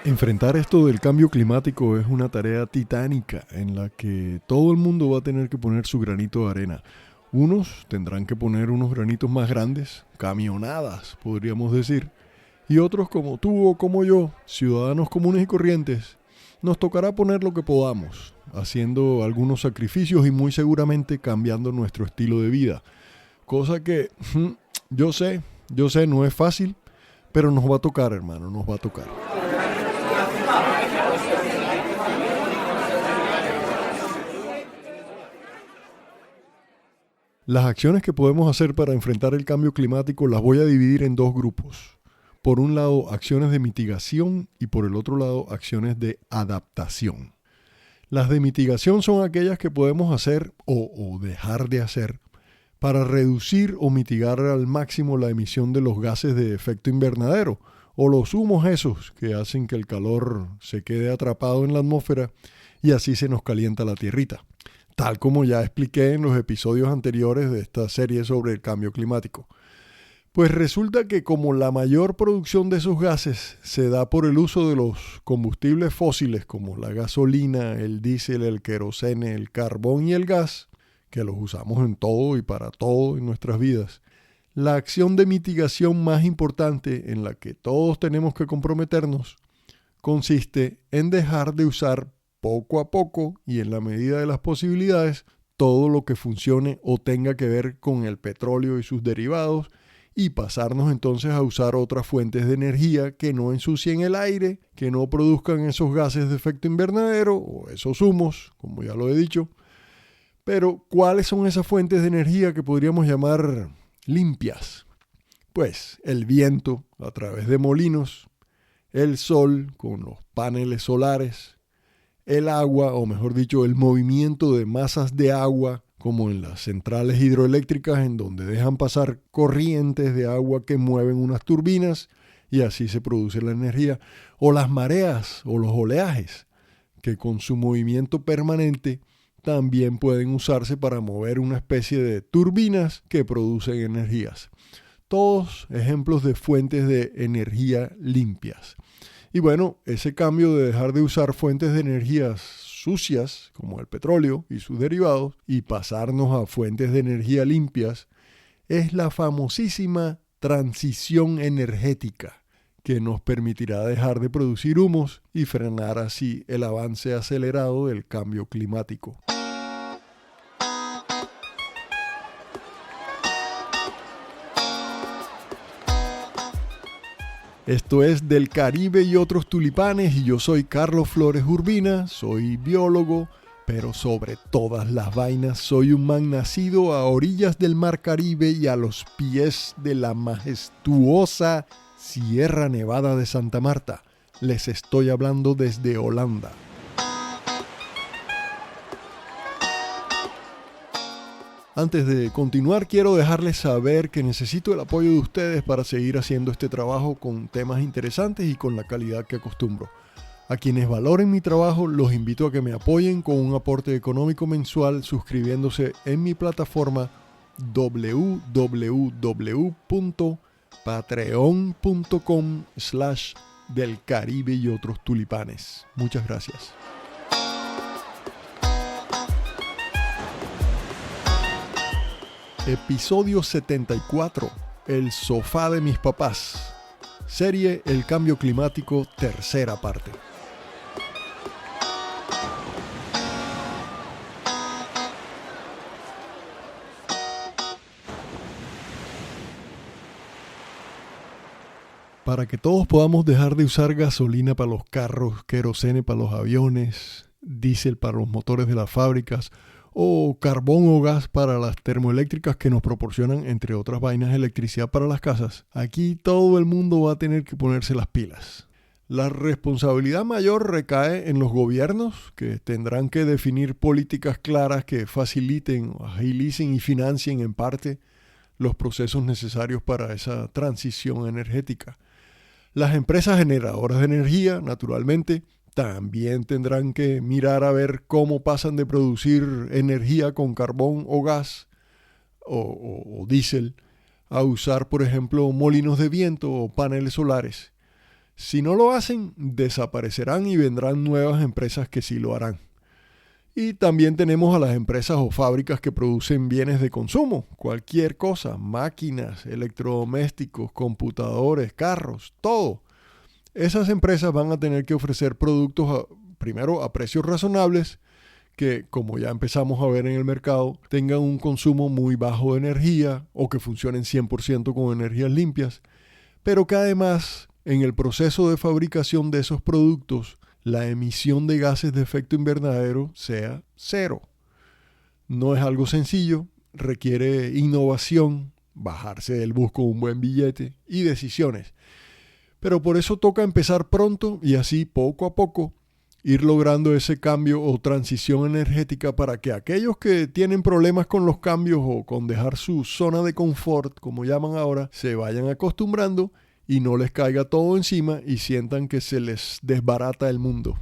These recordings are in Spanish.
Enfrentar esto del cambio climático es una tarea titánica en la que todo el mundo va a tener que poner su granito de arena. Unos tendrán que poner unos granitos más grandes, camionadas, podríamos decir, y otros como tú o como yo, ciudadanos comunes y corrientes, nos tocará poner lo que podamos, haciendo algunos sacrificios y muy seguramente cambiando nuestro estilo de vida. Cosa que yo sé, no es fácil, pero nos va a tocar, hermano, nos va a tocar. Las acciones que podemos hacer para enfrentar el cambio climático las voy a dividir en dos grupos. Por un lado, acciones de mitigación y por el otro lado, acciones de adaptación. Las de mitigación son aquellas que podemos hacer o dejar de hacer para reducir o mitigar al máximo la emisión de los gases de efecto invernadero o los humos esos que hacen que el calor se quede atrapado en la atmósfera y así se nos calienta la tierrita. Tal como ya expliqué en los episodios anteriores de esta serie sobre el cambio climático. Pues resulta que como la mayor producción de esos gases se da por el uso de los combustibles fósiles como la gasolina, el diésel, el querosene, el carbón y el gas, que los usamos en todo y para todo en nuestras vidas, la acción de mitigación más importante en la que todos tenemos que comprometernos consiste en dejar de usar poco a poco y en la medida de las posibilidades todo lo que funcione o tenga que ver con el petróleo y sus derivados y pasarnos entonces a usar otras fuentes de energía que no ensucien el aire, que no produzcan esos gases de efecto invernadero o esos humos, como ya lo he dicho. Pero, ¿cuáles son esas fuentes de energía que podríamos llamar limpias? Pues el viento a través de molinos, el sol con los paneles solares, el agua, o mejor dicho, el movimiento de masas de agua, como en las centrales hidroeléctricas en donde dejan pasar corrientes de agua que mueven unas turbinas y así se produce la energía, o las mareas o los oleajes, que con su movimiento permanente también pueden usarse para mover una especie de turbinas que producen energías. Todos ejemplos de fuentes de energía limpias. Y bueno, ese cambio de dejar de usar fuentes de energías sucias, como el petróleo y sus derivados, y pasarnos a fuentes de energía limpias, es la famosísima transición energética, que nos permitirá dejar de producir humos y frenar así el avance acelerado del cambio climático. Esto es Del Caribe y otros tulipanes y yo soy Carlos Flores Urbina, soy biólogo, pero sobre todas las vainas soy un man nacido a orillas del Mar Caribe y a los pies de la majestuosa Sierra Nevada de Santa Marta. Les estoy hablando desde Holanda. Antes de continuar, quiero dejarles saber que necesito el apoyo de ustedes para seguir haciendo este trabajo con temas interesantes y con la calidad que acostumbro. A quienes valoren mi trabajo, los invito a que me apoyen con un aporte económico mensual suscribiéndose en mi plataforma www.patreon.com/Del Caribe y otros tulipanes. Muchas gracias. Episodio 74. El sofá de mis papás. Serie El cambio climático, tercera parte. Para que todos podamos dejar de usar gasolina para los carros, querosene para los aviones, diésel para los motores de las fábricas, o carbón o gas para las termoeléctricas que nos proporcionan, entre otras vainas, electricidad para las casas. Aquí todo el mundo va a tener que ponerse las pilas. La responsabilidad mayor recae en los gobiernos, que tendrán que definir políticas claras que faciliten, agilicen y financien en parte los procesos necesarios para esa transición energética. Las empresas generadoras de energía, naturalmente, también tendrán que mirar a ver cómo pasan de producir energía con carbón o gas o diésel a usar, por ejemplo, molinos de viento o paneles solares. Si no lo hacen, desaparecerán y vendrán nuevas empresas que sí lo harán. Y también tenemos a las empresas o fábricas que producen bienes de consumo, cualquier cosa, máquinas, electrodomésticos, computadores, carros, todo. Esas empresas van a tener que ofrecer productos primero a precios razonables, que como ya empezamos a ver en el mercado, tengan un consumo muy bajo de energía o que funcionen 100% con energías limpias, pero que además en el proceso de fabricación de esos productos la emisión de gases de efecto invernadero sea cero. No es algo sencillo, requiere innovación, bajarse del bus con un buen billete y decisiones. Pero por eso toca empezar pronto y así poco a poco ir logrando ese cambio o transición energética para que aquellos que tienen problemas con los cambios o con dejar su zona de confort, como llaman ahora, se vayan acostumbrando y no les caiga todo encima y sientan que se les desbarata el mundo.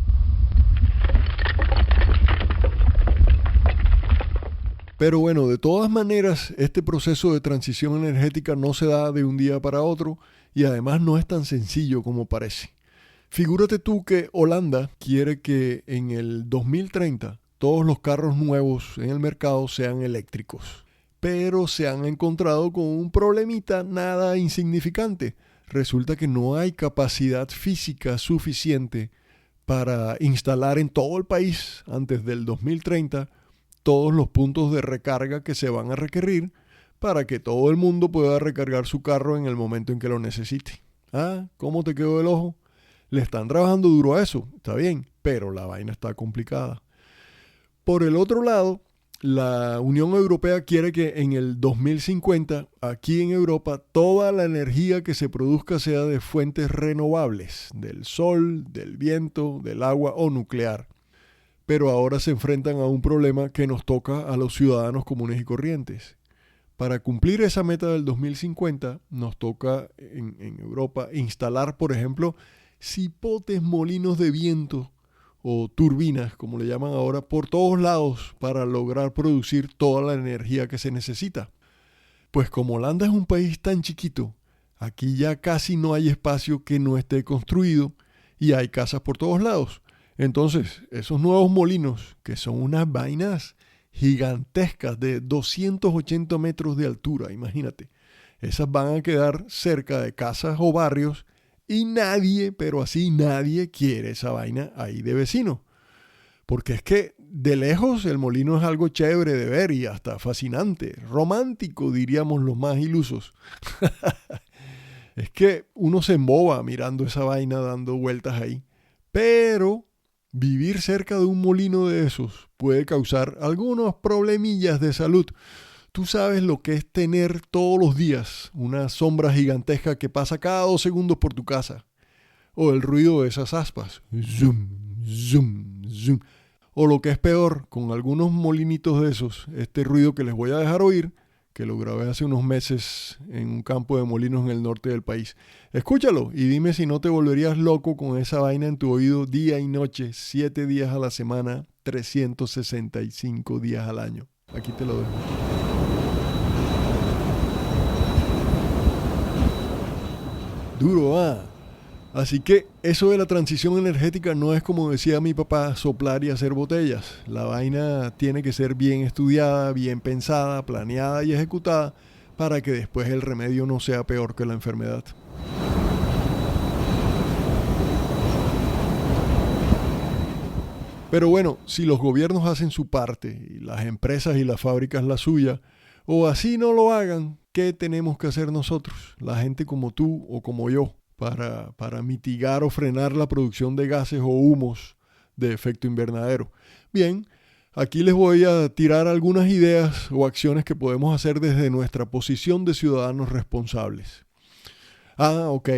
Pero bueno, de todas maneras, este proceso de transición energética no se da de un día para otro y además no es tan sencillo como parece. Figúrate tú que Holanda quiere que en el 2030 todos los carros nuevos en el mercado sean eléctricos, pero se han encontrado con un problemita nada insignificante. Resulta que no hay capacidad física suficiente para instalar en todo el país antes del 2030 todos los puntos de recarga que se van a requerir para que todo el mundo pueda recargar su carro en el momento en que lo necesite. ¿Cómo te quedó el ojo? Le están trabajando duro a eso, está bien, pero la vaina está complicada. Por el otro lado, la Unión Europea quiere que en el 2050, aquí en Europa, toda la energía que se produzca sea de fuentes renovables, del sol, del viento, del agua o nuclear. Pero ahora se enfrentan a un problema que nos toca a los ciudadanos comunes y corrientes. Para cumplir esa meta del 2050, nos toca en Europa instalar, por ejemplo, cipotes molinos de viento o turbinas, como le llaman ahora, por todos lados para lograr producir toda la energía que se necesita. Pues como Holanda es un país tan chiquito, aquí ya casi no hay espacio que no esté construido y hay casas por todos lados. Entonces, esos nuevos molinos, que son unas vainas gigantescas de 280 metros de altura, imagínate, esas van a quedar cerca de casas o barrios y nadie, pero así nadie quiere esa vaina ahí de vecino. Porque es que de lejos el molino es algo chévere de ver y hasta fascinante, romántico diríamos los más ilusos. Es que uno se emboba mirando esa vaina dando vueltas ahí. Pero vivir cerca de un molino de esos puede causar algunos problemillas de salud. Tú sabes lo que es tener todos los días una sombra gigantesca que pasa cada 2 segundos por tu casa. O el ruido de esas aspas. Zoom, zoom, zoom. O lo que es peor, con algunos molinitos de esos, este ruido que les voy a dejar oír, que lo grabé hace unos meses en un campo de molinos en el norte del país. Escúchalo y dime si no te volverías loco con esa vaina en tu oído día y noche, 7 días a la semana, 365 días al año. Aquí te lo dejo. Duro, Así que eso de la transición energética no es, como decía mi papá, soplar y hacer botellas. La vaina tiene que ser bien estudiada, bien pensada, planeada y ejecutada para que después el remedio no sea peor que la enfermedad. Pero bueno, si los gobiernos hacen su parte y las empresas y las fábricas la suya, o así no lo hagan, ¿qué tenemos que hacer nosotros, la gente como tú o como yo, para mitigar o frenar la producción de gases o humos de efecto invernadero? Bien, aquí les voy a tirar algunas ideas o acciones que podemos hacer desde nuestra posición de ciudadanos responsables. Ok.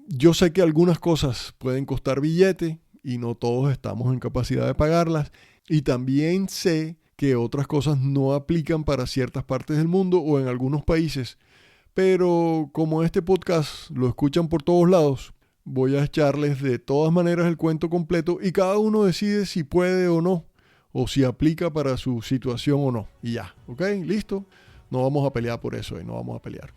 Yo sé que algunas cosas pueden costar billete y no todos estamos en capacidad de pagarlas. Y también sé que otras cosas no aplican para ciertas partes del mundo o en algunos países. Pero como este podcast lo escuchan por todos lados, voy a echarles de todas maneras el cuento completo y cada uno decide si puede o no, o si aplica para su situación o no. Y ya, ¿ok? ¿Listo? No vamos a pelear por eso, no vamos a pelear.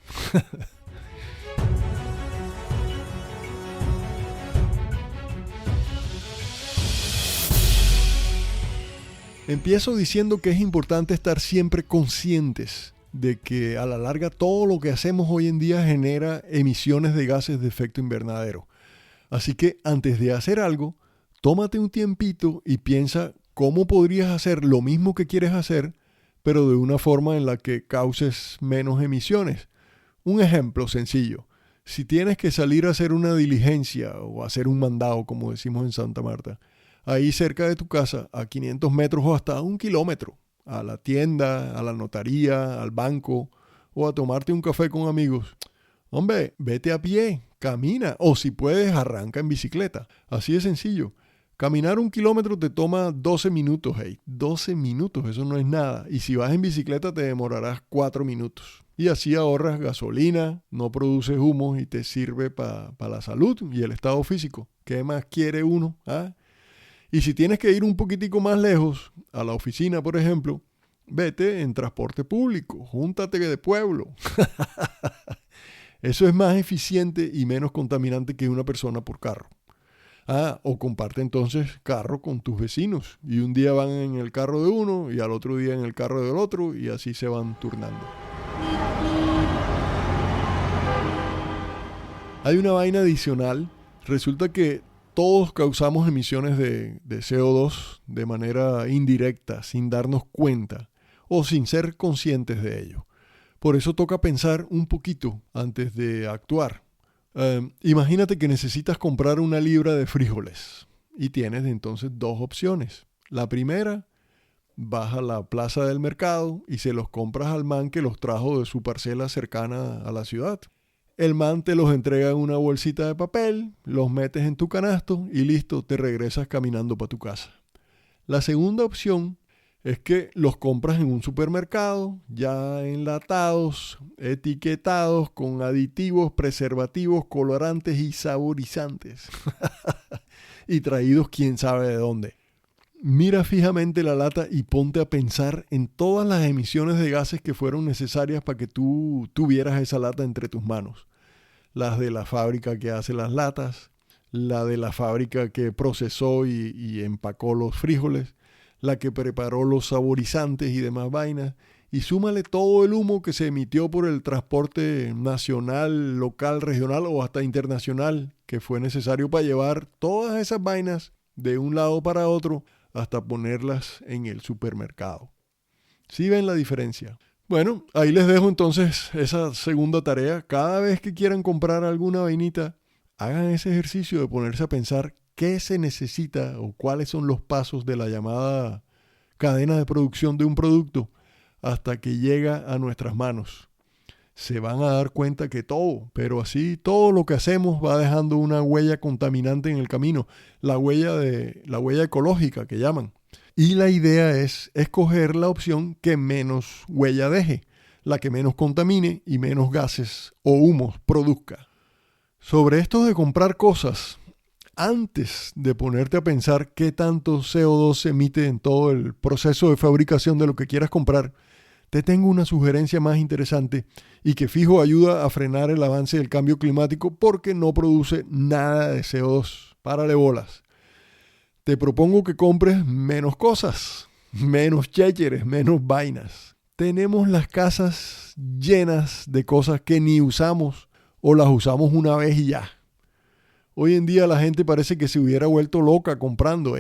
Empiezo diciendo que es importante estar siempre conscientes de que a la larga todo lo que hacemos hoy en día genera emisiones de gases de efecto invernadero. Así que antes de hacer algo, tómate un tiempito y piensa cómo podrías hacer lo mismo que quieres hacer, pero de una forma en la que causes menos emisiones. Un ejemplo sencillo. Si tienes que salir a hacer una diligencia o hacer un mandado, como decimos en Santa Marta, ahí cerca de tu casa, a 500 metros o hasta 1 kilómetro, a la tienda, a la notaría, al banco o a tomarte un café con amigos. Hombre, vete a pie, camina o si puedes arranca en bicicleta. Así de sencillo. Caminar 1 kilómetro te toma 12 minutos, hey. 12 minutos, eso no es nada. Y si vas en bicicleta te demorarás 4 minutos. Y así ahorras gasolina, no produces humos y te sirve para la salud y el estado físico. ¿Qué más quiere uno? ¿Ah? Y si tienes que ir un poquitico más lejos, a la oficina, por ejemplo, vete en transporte público, júntate de pueblo. Eso es más eficiente y menos contaminante que una persona por carro. O comparte entonces carro con tus vecinos. Y un día van en el carro de uno y al otro día en el carro del otro y así se van turnando. Hay una vaina adicional. Resulta que todos causamos emisiones de CO2 de manera indirecta, sin darnos cuenta o sin ser conscientes de ello. Por eso toca pensar un poquito antes de actuar. Imagínate que necesitas comprar 1 libra de frijoles y tienes entonces 2 opciones. La primera, vas a la plaza del mercado y se los compras al man que los trajo de su parcela cercana a la ciudad. El man te los entrega en una bolsita de papel, los metes en tu canasto y listo, te regresas caminando para tu casa. La segunda opción es que los compras en un supermercado, ya enlatados, etiquetados, con aditivos, preservativos, colorantes y saborizantes. Y traídos quién sabe de dónde. Mira fijamente la lata y ponte a pensar en todas las emisiones de gases que fueron necesarias para que tú tuvieras esa lata entre tus manos. Las de la fábrica que hace las latas, la de la fábrica que procesó y empacó los frijoles, la que preparó los saborizantes y demás vainas, y súmale todo el humo que se emitió por el transporte nacional, local, regional o hasta internacional que fue necesario para llevar todas esas vainas de un lado para otro hasta ponerlas en el supermercado. ¿Sí ven la diferencia? Bueno, ahí les dejo entonces esa segunda tarea. Cada vez que quieran comprar alguna vainita, hagan ese ejercicio de ponerse a pensar qué se necesita o cuáles son los pasos de la llamada cadena de producción de un producto hasta que llega a nuestras manos. Se van a dar cuenta que todo, pero así todo lo que hacemos va dejando una huella contaminante en el camino, la huella ecológica que llaman. Y la idea es escoger la opción que menos huella deje, la que menos contamine y menos gases o humos produzca. Sobre esto de comprar cosas, antes de ponerte a pensar qué tanto CO2 se emite en todo el proceso de fabricación de lo que quieras comprar, te tengo una sugerencia más interesante y que fijo ayuda a frenar el avance del cambio climático porque no produce nada de CO2. Párale bolas. Te propongo que compres menos cosas, menos chécheres, menos vainas. Tenemos las casas llenas de cosas que ni usamos o las usamos una vez y ya. Hoy en día la gente parece que se hubiera vuelto loca comprando.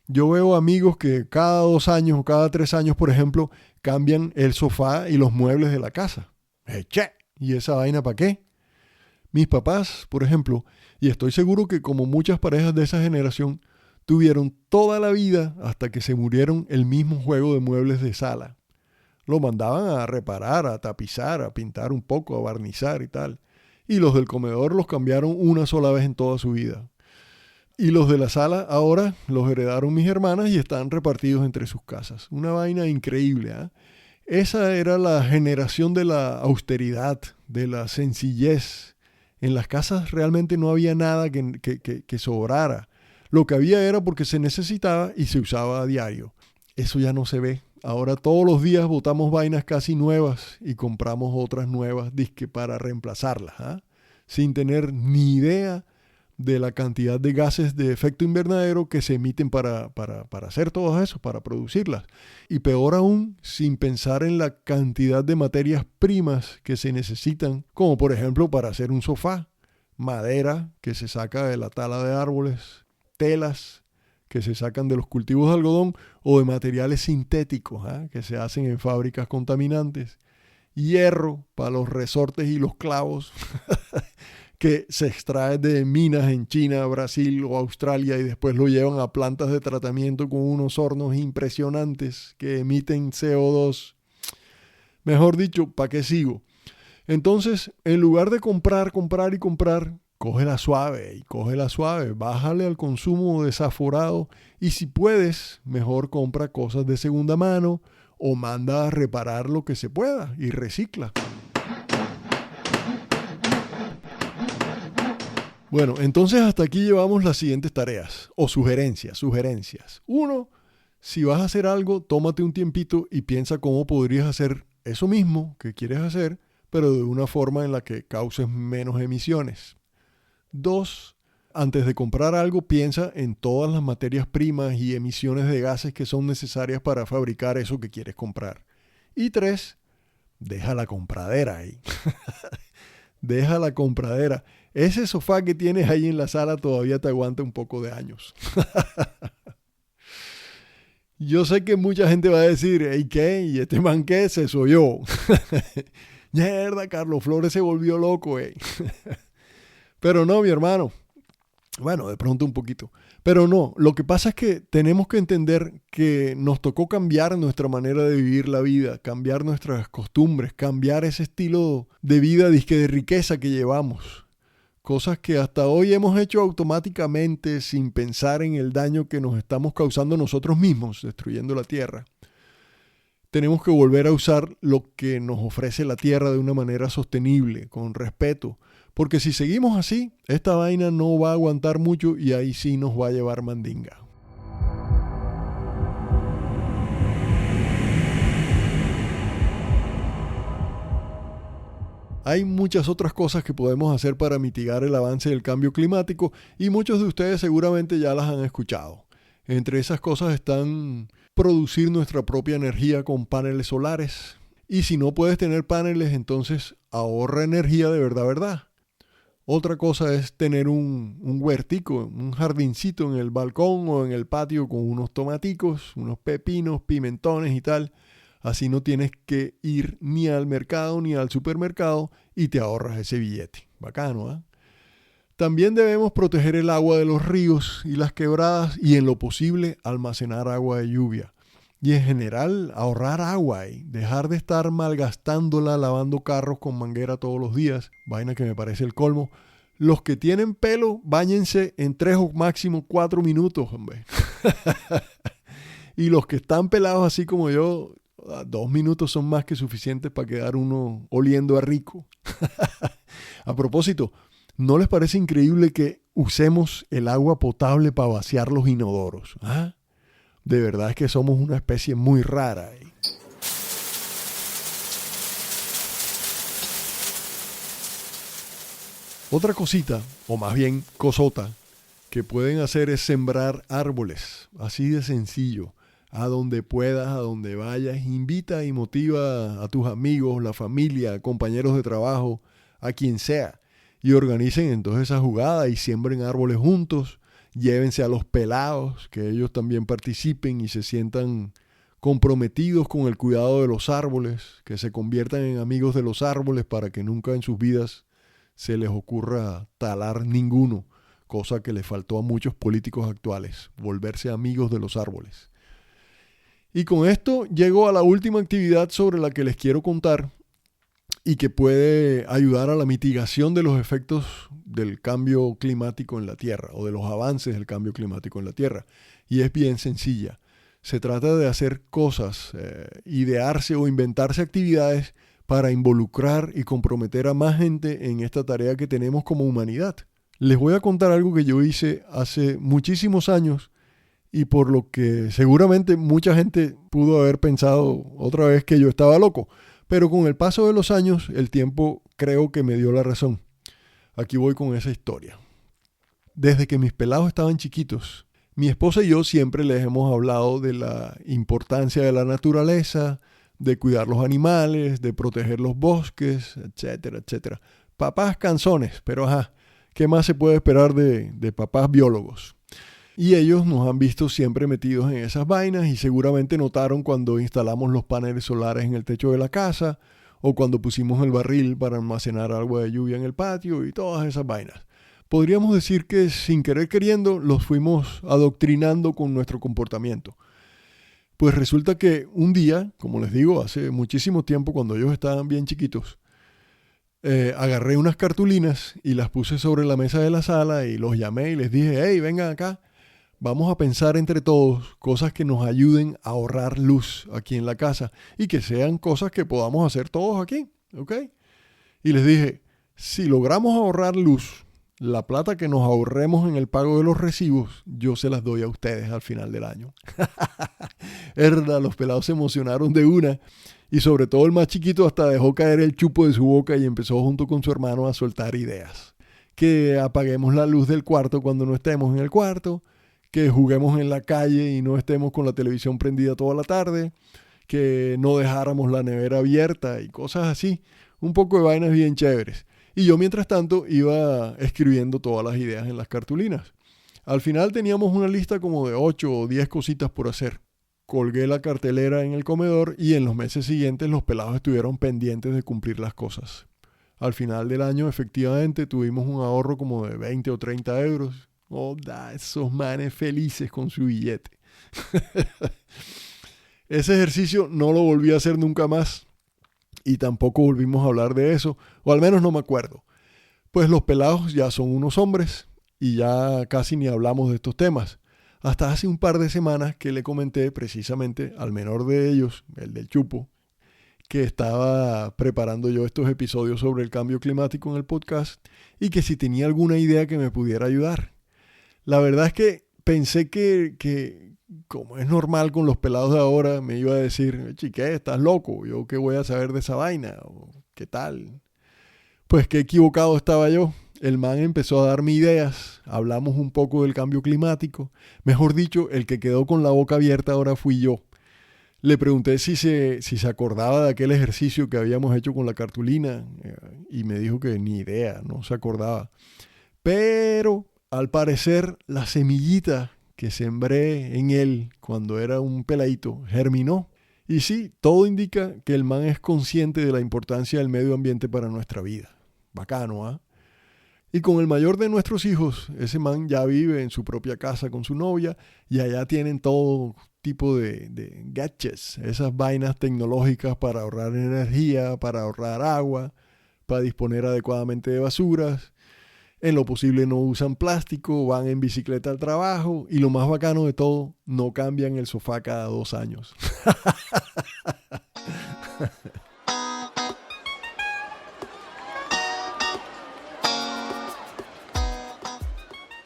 Yo veo amigos que cada 2 años o cada 3 años, por ejemplo, cambian el sofá y los muebles de la casa. ¿Y esa vaina para qué? Mis papás, por ejemplo, y estoy seguro que como muchas parejas de esa generación, tuvieron toda la vida hasta que se murieron el mismo juego de muebles de sala. Lo mandaban a reparar, a tapizar, a pintar un poco, a barnizar y tal. Y los del comedor los cambiaron una sola vez en toda su vida. Y los de la sala ahora los heredaron mis hermanas y están repartidos entre sus casas. Una vaina increíble, ¿eh? Esa era la generación de la austeridad, de la sencillez. En las casas realmente no había nada que sobrara. Lo que había era porque se necesitaba y se usaba a diario. Eso ya no se ve. Ahora todos los días botamos vainas casi nuevas y compramos otras nuevas dizque para reemplazarlas, ¿eh? Sin tener ni idea de la cantidad de gases de efecto invernadero que se emiten para hacer todo eso, para producirlas. Y peor aún, sin pensar en la cantidad de materias primas que se necesitan, como por ejemplo para hacer un sofá, madera que se saca de la tala de árboles, telas que se sacan de los cultivos de algodón o de materiales sintéticos que se hacen en fábricas contaminantes, hierro para los resortes y los clavos que se extrae de minas en China, Brasil o Australia y después lo llevan a plantas de tratamiento con unos hornos impresionantes que emiten CO2. Mejor dicho, ¿para qué sigo? Entonces, en lugar de comprar, cógela suave, bájale al consumo desaforado y si puedes, mejor compra cosas de segunda mano o manda a reparar lo que se pueda y recicla. Bueno, entonces hasta aquí llevamos las siguientes tareas o sugerencias. 1. Si vas a hacer algo, tómate un tiempito y piensa cómo podrías hacer eso mismo que quieres hacer, pero de una forma en la que causes menos emisiones. 2. Antes de comprar algo, piensa en todas las materias primas y emisiones de gases que son necesarias para fabricar eso que quieres comprar. Y 3. Deja la compradera ahí. Deja la compradera. Ese sofá que tienes ahí en la sala todavía te aguanta un poco de años. Yo sé que mucha gente va a decir, ¿y qué? ¿Y este man qué? Se soy yo. Mierda, Carlos Flores se volvió loco, Pero no, mi hermano. Bueno, de pronto un poquito. Pero no, lo que pasa es que tenemos que entender que nos tocó cambiar nuestra manera de vivir la vida, cambiar nuestras costumbres, cambiar ese estilo de vida disque de riqueza que llevamos. Cosas que hasta hoy hemos hecho automáticamente sin pensar en el daño que nos estamos causando nosotros mismos, destruyendo la tierra. Tenemos que volver a usar lo que nos ofrece la tierra de una manera sostenible, con respeto. Porque si seguimos así, esta vaina no va a aguantar mucho y ahí sí nos va a llevar mandinga. Hay muchas otras cosas que podemos hacer para mitigar el avance del cambio climático y muchos de ustedes seguramente ya las han escuchado. Entre esas cosas están producir nuestra propia energía con paneles solares. Y si no puedes tener paneles, entonces ahorra energía de verdad. Otra cosa es tener un huertico, un jardincito en el balcón o en el patio con unos tomaticos, unos pepinos, pimentones y tal. Así no tienes que ir ni al mercado ni al supermercado y te ahorras ese billete. Bacano, ¿eh? También debemos proteger el agua de los ríos y las quebradas y en lo posible almacenar agua de lluvia. Y en general ahorrar agua y dejar de estar malgastándola lavando carros con manguera todos los días. Vaina que me parece el colmo. Los que tienen pelo, báñense en 3 o máximo 4 minutos, hombre. Y los que están pelados así como yo, 2 minutos son más que suficientes para quedar uno oliendo a rico. A propósito, ¿no les parece increíble que usemos el agua potable para vaciar los inodoros? ¿Ah? De verdad es que somos una especie muy rara. Otra cosita, o más bien cosota, que pueden hacer es sembrar árboles. Así de sencillo. A donde puedas, a donde vayas, invita y motiva a tus amigos, la familia, compañeros de trabajo, a quien sea. Y organicen entonces esa jugada y siembren árboles juntos. Llévense a los pelados, que ellos también participen y se sientan comprometidos con el cuidado de los árboles, que se conviertan en amigos de los árboles para que nunca en sus vidas se les ocurra talar ninguno, cosa que le faltó a muchos políticos actuales, volverse amigos de los árboles. Y con esto llego a la última actividad sobre la que les quiero contar y que puede ayudar a la mitigación de los efectos del cambio climático en la Tierra o de los avances del cambio climático en la Tierra. Y es bien sencilla. Se trata de hacer cosas, idearse o inventarse actividades para involucrar y comprometer a más gente en esta tarea que tenemos como humanidad. Les voy a contar algo que yo hice hace muchísimos años y por lo que seguramente mucha gente pudo haber pensado otra vez que yo estaba loco. Pero con el paso de los años, el tiempo creo que me dio la razón. Aquí voy con esa historia. desde que mis pelados estaban chiquitos. Mi esposa y yo siempre les hemos hablado de la importancia de la naturaleza, de cuidar los animales, de proteger los bosques, etcétera, etcétera. Papás cansones, pero ¿qué más se puede esperar de papás biólogos? Y ellos nos han visto siempre metidos en esas vainas y seguramente notaron cuando instalamos los paneles solares en el techo de la casa o cuando pusimos el barril para almacenar agua de lluvia en el patio y todas esas vainas. Podríamos decir que sin querer queriendo los fuimos adoctrinando con nuestro comportamiento. Pues resulta que un día, como les digo, hace muchísimo tiempo cuando ellos estaban bien chiquitos, agarré unas cartulinas y las puse sobre la mesa de la sala y los llamé y les dije, hey, vengan acá, vamos a pensar entre todos cosas que nos ayuden a ahorrar luz aquí en la casa y que sean cosas que podamos hacer todos aquí, ¿ok? Y les dije, si logramos ahorrar luz, la plata que nos ahorremos en el pago de los recibos, yo se las doy a ustedes al final del año. Los pelados se emocionaron de una y sobre todo el más chiquito hasta dejó caer el chupo de su boca y empezó junto con su hermano a soltar ideas. Que apaguemos la luz del cuarto cuando no estemos en el cuarto, que juguemos en la calle y no estemos con la televisión prendida toda la tarde, que no dejáramos la nevera abierta y cosas así. Un poco de vainas bien chéveres. Y yo mientras tanto iba escribiendo todas las ideas en las cartulinas. Al final teníamos una lista como de 8 o 10 cositas por hacer. Colgué la cartelera en el comedor y en los meses siguientes los pelados estuvieron pendientes de cumplir las cosas. Al final del año efectivamente tuvimos un ahorro como de 20 o 30 euros. Esos manes felices con su billete. Ese ejercicio no lo volví a hacer nunca más. Y tampoco volvimos a hablar de eso, o al menos no me acuerdo. Pues los pelados ya son unos hombres y ya casi ni hablamos de estos temas. Hasta hace un par de semanas que le comenté precisamente al menor de ellos, el del chupo, que estaba preparando yo estos episodios sobre el cambio climático en el podcast y que si tenía alguna idea que me pudiera ayudar. La verdad es que pensé que como es normal con los pelados de ahora, me iba a decir, chique, estás loco, ¿yo qué voy a saber de esa vaina? ¿O qué tal? Pues qué equivocado estaba yo. El man empezó a darme ideas, hablamos un poco del cambio climático. Mejor dicho, el que quedó con la boca abierta ahora fui yo. Le pregunté si se acordaba de aquel ejercicio que habíamos hecho con la cartulina y me dijo que ni idea, no se acordaba. Pero al parecer la semillita que sembré en él cuando era un peladito germinó. Y sí, todo indica que el man es consciente de la importancia del medio ambiente para nuestra vida. Bacano, ¿ah? Y con el mayor de nuestros hijos, ese man ya vive en su propia casa con su novia y allá tienen todo tipo de gadgets, esas vainas tecnológicas para ahorrar energía, para ahorrar agua, para disponer adecuadamente de basuras. En lo posible no usan plástico, van en bicicleta al trabajo y lo más bacano de todo, no cambian el sofá cada 2 años.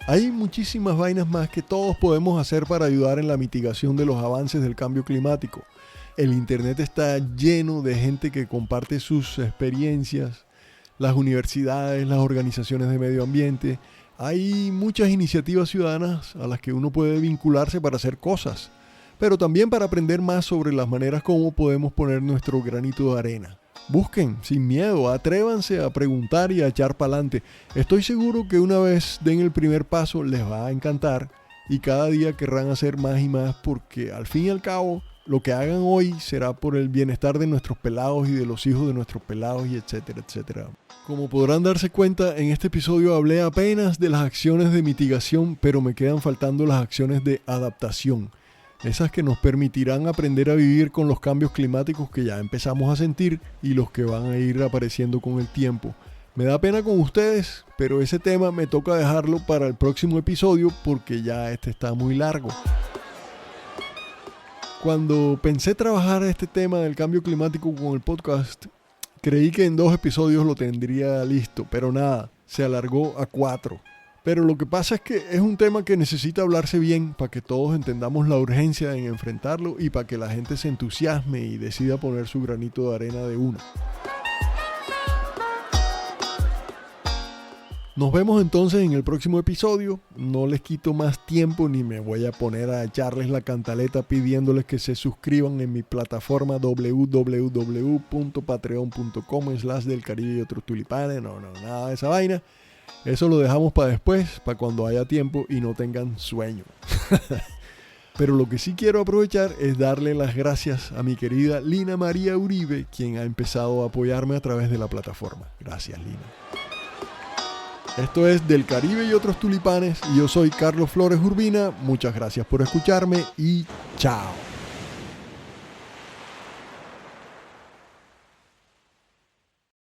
Hay muchísimas vainas más que todos podemos hacer para ayudar en la mitigación de los avances del cambio climático. El internet está lleno de gente que comparte sus experiencias. Las universidades, las organizaciones de medio ambiente. Hay muchas iniciativas ciudadanas a las que uno puede vincularse para hacer cosas, pero también para aprender más sobre las maneras como podemos poner nuestro granito de arena. Busquen, sin miedo, atrévanse a preguntar y a echar pa'lante. Estoy seguro que una vez den el primer paso les va a encantar y cada día querrán hacer más y más porque al fin y al cabo lo que hagan hoy será por el bienestar de nuestros pelados y de los hijos de nuestros pelados y etcétera, etcétera. Como podrán darse cuenta, en este episodio hablé apenas de las acciones de mitigación, pero me quedan faltando las acciones de adaptación. Esas que nos permitirán aprender a vivir con los cambios climáticos que ya empezamos a sentir y los que van a ir apareciendo con el tiempo. Me da pena con ustedes, pero ese tema me toca dejarlo para el próximo episodio porque ya este está muy largo. Cuando pensé trabajar este tema del cambio climático con el podcast, creí que en 2 episodios lo tendría listo, pero nada, se alargó a 4. Pero lo que pasa es que es un tema que necesita hablarse bien para que todos entendamos la urgencia en enfrentarlo y para que la gente se entusiasme y decida poner su granito de arena de una. Nos vemos entonces en el próximo episodio. No les quito más tiempo ni me voy a poner a echarles la cantaleta pidiéndoles que se suscriban en mi plataforma www.patreon.com/del Caribe y otros tulipanes. No, nada de esa vaina. Eso lo dejamos para después, para cuando haya tiempo y no tengan sueño. Pero lo que sí quiero aprovechar es darle las gracias a mi querida Lina María Uribe, quien ha empezado a apoyarme a través de la plataforma. Gracias, Lina. Esto es Del Caribe y otros tulipanes y yo soy Carlos Flores Urbina. Muchas gracias por escucharme y chao.